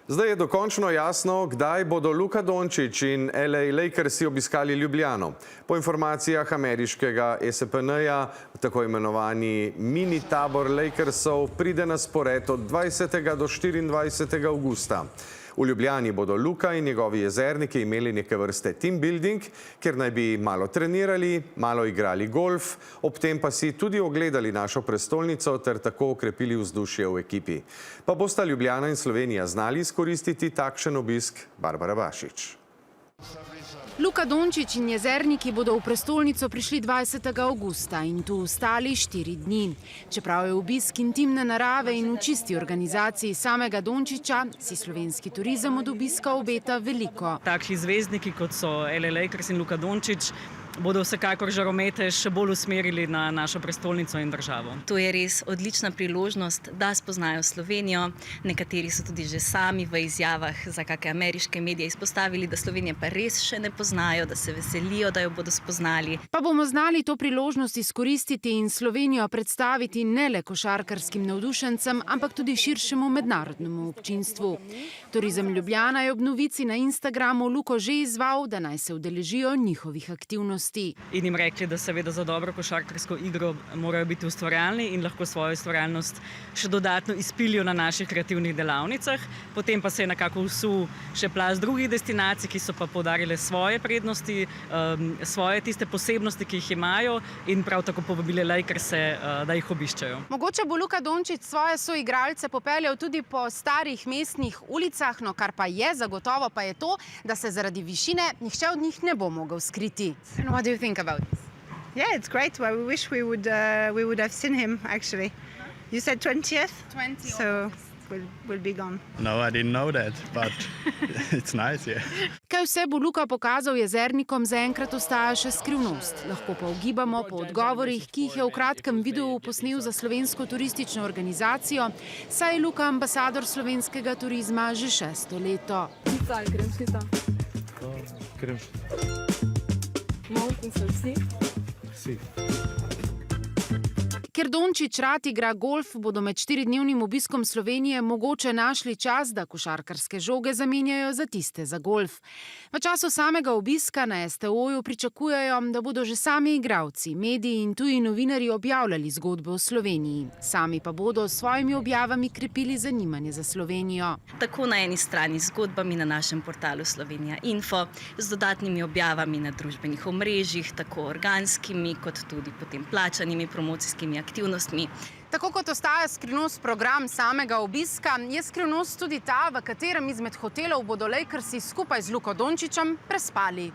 Zdaj je dokončno jasno, kdaj bodo Luka Dončić in LA Lakersi obiskali Ljubljano. Po informacijah ameriškega ESPN-ja, tako imenovani mini tabor Lakersov pride na spored od 20. do 24. avgusta. V Ljubljani bodo Luka in njegovi jezerniki imeli neke vrste team building, kjer naj bi malo trenirali, malo igrali golf, ob tem pa si tudi ogledali našo prestolnico ter tako okrepili vzdušje v ekipi. Pa bosta Ljubljana in Slovenija znali izkoristiti takšen obisk? Barbara Bašič. Luka Dončić in jezerniki bodo v prestolnico prišli 20. avgusta in tu ostali 4 dni. Čeprav je obisk intimne narave in v čisti organizaciji samega Dončića, si slovenski turizem od obiska obeta veliko. Takšni zvezdniki, kot so LA Lakers in Luka Dončić, bodo vsekakor žaromete še bolj usmerili na našo prestolnico in državo. To je res odlična priložnost, da spoznajo Slovenijo. Nekateri so tudi že sami v izjavah za kakšne ameriške medije izpostavili, da Slovenije pa res še ne poznajo, da se veselijo, da jo bodo spoznali. Pa bomo znali to priložnost izkoristiti in Slovenijo predstaviti ne le košarkarskim navdušencem, ampak tudi širšemu mednarodnemu občinstvu. Turizem Ljubljana je ob novici na Instagramu Luko že izzval, da naj se udeležijo njihovih aktivnosti. In jim rekli, da seveda za dobro košarkarsko igro morajo biti ustvarjalni in lahko svojo ustvarjalnost še dodatno izpilijo na naših kreativnih delavnicah. Potem pa se je nekako vsul še plaz drugih destinacij, ki so pa poudarile svoje prednosti, svoje tiste posebnosti, ki jih imajo in prav tako povabile Lakerse, da jih obiščajo. Mogoče bo Luka Dončić svoje soigralce popeljal tudi po starih mestnih ulicah, no kar pa je zagotovo pa je to, da se zaradi višine nihče od njih ne bo mogel skriti. What do you think about this? Yeah, it's great. Well, we wish we would have seen him actually. You said 20th? 20th. So we'll be gone. No, I didn't know that, but it's nice, yeah. Kaj vse bo Luka pokazal jezernikom, zaenkrat ostaja še skrivnost. Lahko pa ugibamo po odgovorih, ki jih je v kratkem videu posnel za slovensko turistično organizacijo, saj je Luka ambasador slovenskega turizma že 6. leto. Pizza ali kremšnita? Kremšnita. Mountain so vsi? Vsi. Ker Dončić rad igra golf, bodo med 4-dnevnim obiskom Slovenije mogoče našli čas, da košarkarske žoge zamenjajo za tiste za golf. V času samega obiska na STO-ju pričakujejo, da bodo že sami igralci, mediji in tuji novinarji objavljali zgodbe o Sloveniji. Sami pa bodo s svojimi objavami krepili zanimanje za Slovenijo. Tako na eni strani z zgodbami na našem portalu Slovenija Info, z dodatnimi objavami na družbenih omrežjih, tako organskimi kot tudi potem plačanimi promocijskimi aktivnostmi. Tako kot ostaja skrivnost program samega obiska, je skrivnost tudi ta, v katerem izmed hotelov bodo Lakersi skupaj z Luko Dončićem prespali.